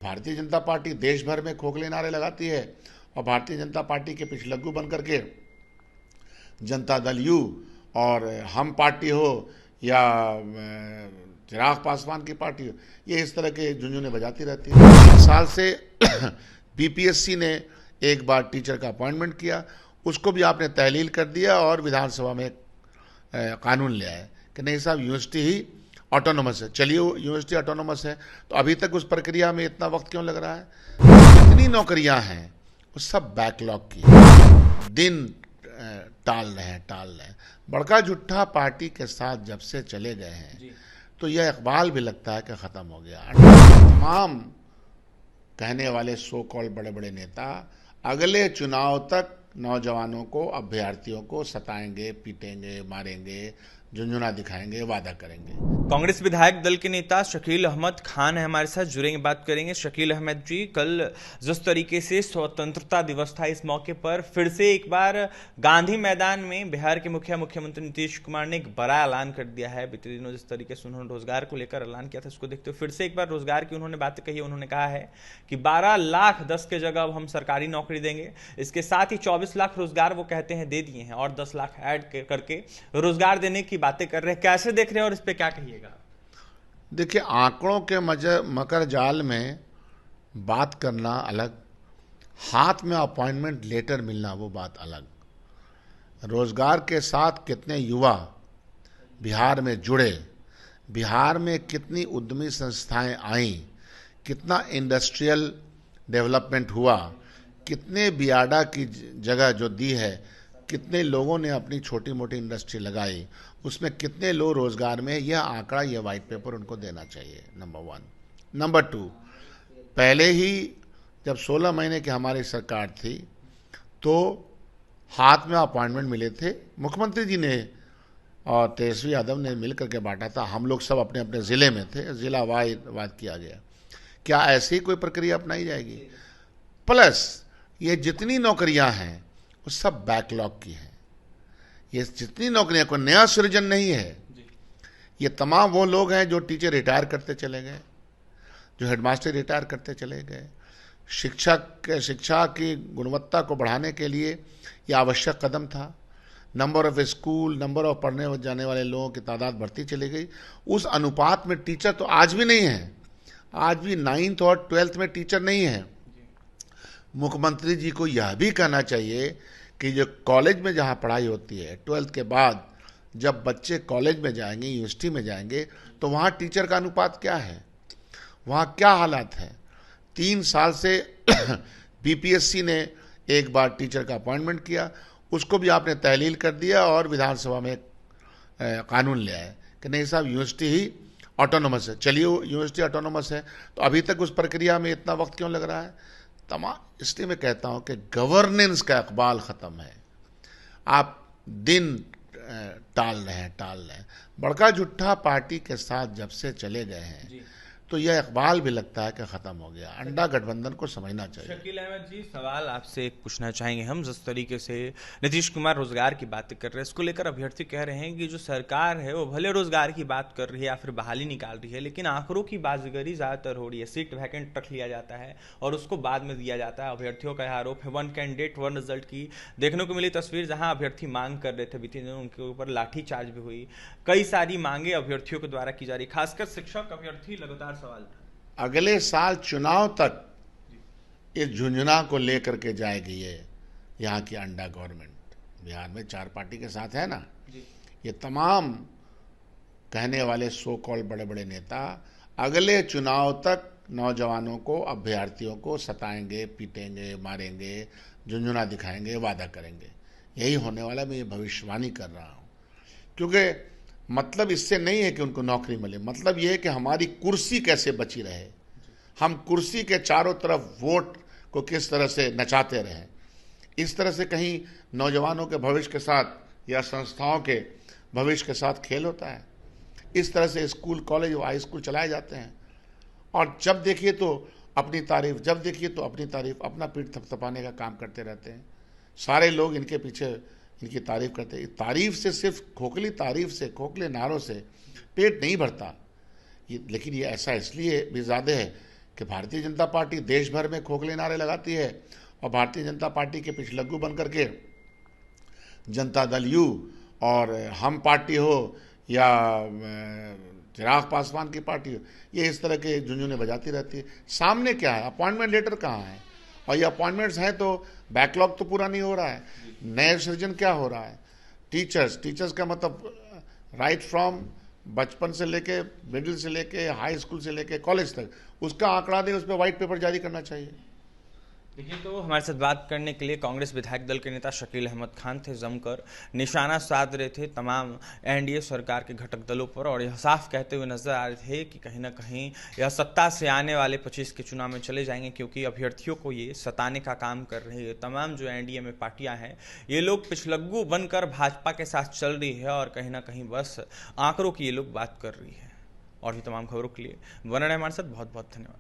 Bharatiya Janata party देश भर में खोखले नारे लगाती है और भारतीय जनता पार्टी के पिछलग्गू बन करके जनता दल यू और हम पार्टी हो या चिराग पासवान की पार्टी हो, ये इस तरह के झुंझुने बजाती रहती है। 3 साल से बीपीएससी ने एक बार टीचर का अपॉइंटमेंट किया, उसको भी आपने तहलील कर दिया और विधानसभा में कानून ले आए कि नहीं साहब यूनिवर्सिटी ही ऑटोनोमस है। चलिए वो यूनिवर्सिटी ऑटोनोमस है तो अभी तक उस प्रक्रिया में इतना वक्त क्यों लग रहा है? जितनी नौकरियां हैं वो सब बैकलॉग की दिन टाल रहे हैं। बड़का जुट्ठा पार्टी के साथ जब से चले गए हैं तो यह इकबाल भी लगता है कि ख़त्म हो गया। तमाम कहने वाले सो कॉल बड़े बड़े नेता अगले चुनाव तक नौजवानों को, अभ्यर्थियों को सताएंगे, पीटेंगे, मारेंगे, झुंझुना दिखाएंगे, वादा करेंगे। कांग्रेस विधायक दल के नेता शकील अहमद खान है हमारे साथ, जुड़ेंगे, बात करेंगे। शकील अहमद जी, कल जिस तरीके से स्वतंत्रता दिवस था, इस मौके पर फिर से एक बार गांधी मैदान में बिहार के मुख्यमंत्री नीतीश कुमार ने एक बड़ा ऐलान कर दिया है। बीते दिनों जिस तरीके से उन्होंने रोजगार को लेकर ऐलान किया था, उसको देखते हुए फिर से एक बार रोजगार की उन्होंने बात कही। उन्होंने कहा है कि 12 लाख 10 के जगह अब हम सरकारी नौकरी देंगे। इसके साथ ही 24 लाख रोजगार वो कहते हैं दे दिए हैं और 10 लाख ऐड करके रोजगार देने की बातें कर रहे हैं। कैसे देख रहे हैं और इस पे क्या कहिएगा? देखिए, आंकड़ों के मकर जाल में बात करना अलग, हाथ में अपॉइंटमेंट लेटर मिलना वो बात अलग। रोजगार के साथ कितने युवा बिहार में जुड़े, बिहार में कितनी उद्यमी संस्थाएं आईं, कितना इंडस्ट्रियल डेवलपमेंट हुआ, कितने बियाडा की जगह जो दी है, कितने लोगों ने अपनी छोटी मोटी इंडस्ट्री लगाई, उसमें कितने लोग रोजगार में, यह आंकड़ा, यह वाइट पेपर उनको देना चाहिए, नंबर 1। नंबर 2, पहले ही जब 16 महीने की हमारी सरकार थी तो हाथ में अपॉइंटमेंट मिले थे, मुख्यमंत्री जी ने और तेजस्वी यादव ने मिलकर के बांटा था। हम लोग सब अपने अपने ज़िले में थे, जिला वाइज किया गया। क्या ऐसी कोई प्रक्रिया अपनाई जाएगी? प्लस ये जितनी नौकरियां हैं वो सब बैकलॉग की हैं। ये जितनी नौकरियां, कोई नया सृजन नहीं है। ये तमाम वो लोग हैं जो टीचर रिटायर करते चले गए, जो हेडमास्टर रिटायर करते चले गए। शिक्षा की गुणवत्ता को बढ़ाने के लिए ये आवश्यक कदम था। Number of school, number of पढ़ने जाने वाले लोगों की तादाद बढ़ती चली गई। उस अनुपात में टीचर तो आज भी नहीं है, आज भी 9th और 12th में टीचर नहीं है। मुख्यमंत्री जी को यह भी कहना चाहिए कि जो कॉलेज में जहाँ पढ़ाई होती है, 12th के बाद जब बच्चे कॉलेज में जाएंगे, यूनिवर्सिटी में जाएंगे, तो वहाँ टीचर का अनुपात क्या है, वहाँ क्या हालात है। 3 साल से बीपीएससी ने एक बार टीचर का अपॉइंटमेंट किया, उसको भी आपने तहलील कर दिया और विधानसभा में कानून ले आए कि नहीं साहब यूनिवर्सिटी ही ऑटोनोमस है। चलिए वो यूनिवर्सिटी ऑटोनोमस है तो अभी तक उस प्रक्रिया में इतना वक्त क्यों लग रहा है? इसलिए मैं कहता हूं कि गवर्नेंस का इकबाल ख़त्म है। आप दिन टाल रहे हैं। बड़का जुट्ठा पार्टी के साथ जब से चले गए हैं तो यह इकबाल भी लगता है कि ख़त्म हो गया। अंडा गठबंधन को समझना चाहिए। शकील अहमद जी, सवाल आपसे एक पूछना चाहेंगे हम। जिस तरीके से नीतीश कुमार रोजगार की बातें कर रहे हैं, इसको लेकर अभ्यर्थी कह रहे हैं कि जो सरकार है वो भले रोजगार की बात कर रही है या फिर बहाली निकाल रही है, लेकिन आंकड़ों की बाजीगरी ज़्यादातर हो रही है। सीट वैकेंट रख लिया जाता है और उसको बाद में दिया जाता है। अभ्यर्थियों का यह आरोप है। 1 कैंडिडेट 1 रिजल्ट की देखने को मिली तस्वीर, जहाँ अभ्यर्थी मांग कर रहे थे, बीते दिनों उनके ऊपर लाठीचार्ज भी हुई। कई सारी मांगे अभ्यर्थियों के द्वारा की जा रही, खासकर शिक्षक अभ्यर्थी लगातार सवाल था। अगले साल चुनाव तक इस झुंझुना को लेकर के जाएगी ये यहाँ की अंडा गवर्नमेंट। बिहार में 4 पार्टी के साथ है ना। ये तमाम कहने वाले सो कॉल बड़े बड़े नेता अगले चुनाव तक नौजवानों को, अभ्यर्थियों को सताएंगे, पीटेंगे, मारेंगे, झुंझुना दिखाएंगे, वादा करेंगे। यही होने वाला, मैं ये भविष्यवाणी कर रहा हूँ। क्योंकि मतलब इससे नहीं है कि उनको नौकरी मिले, मतलब ये है कि हमारी कुर्सी कैसे बची रहे, हम कुर्सी के चारों तरफ वोट को किस तरह से नचाते रहें। इस तरह से कहीं नौजवानों के भविष्य के साथ या संस्थाओं के भविष्य के साथ खेल होता है। इस तरह से स्कूल, कॉलेज, हाई स्कूल चलाए जाते हैं और जब देखिए तो अपनी तारीफ, जब देखिए तो अपनी तारीफ, अपना पीठ थपथपाने का काम करते रहते हैं। सारे लोग इनके पीछे इनकी तारीफ करते हैं। तारीफ से, सिर्फ खोखली तारीफ से, खोखले नारों से पेट नहीं भरता। लेकिन ये ऐसा इसलिए भी ज़्यादा है कि भारतीय जनता पार्टी देश भर में खोखले नारे लगाती है और भारतीय जनता पार्टी के पिछलग्गू बन करके जनता दल यू और हम पार्टी हो या चिराग पासवान की पार्टी हो, ये इस तरह के झुंझुने बजाती रहती है। सामने क्या है? अपॉइंटमेंट लेटर कहाँ है? और ये अपॉइंटमेंट्स हैं तो बैकलॉग तो पूरा नहीं हो रहा है। नए सृजन क्या हो रहा है? टीचर्स का मतलब राइट फ्रॉम बचपन से लेके मिडिल से लेके हाई स्कूल से लेके कॉलेज तक उसका आंकड़ा दे, उस पर व्हाइट पेपर जारी करना चाहिए। देखिए, तो हमारे साथ बात करने के लिए कांग्रेस विधायक दल के नेता शकील अहमद खान थे। जमकर निशाना साध रहे थे तमाम एनडीए सरकार के घटक दलों पर और यह साफ कहते हुए नजर आ रहे थे कि कहीं ना कहीं यह सत्ता से आने वाले 25 के चुनाव में चले जाएंगे, क्योंकि अभ्यर्थियों को ये सताने का काम कर रही है। तमाम जो एनडीए में पार्टियां हैं ये लोग पिछलग्गू बनकर भाजपा के साथ चल रही है और कहीं ना कहीं बस आंकड़ों की ये लोग बात कर रही है। और भी तमाम खबरों के लिए बने रहें हमारे साथ। बहुत बहुत धन्यवाद।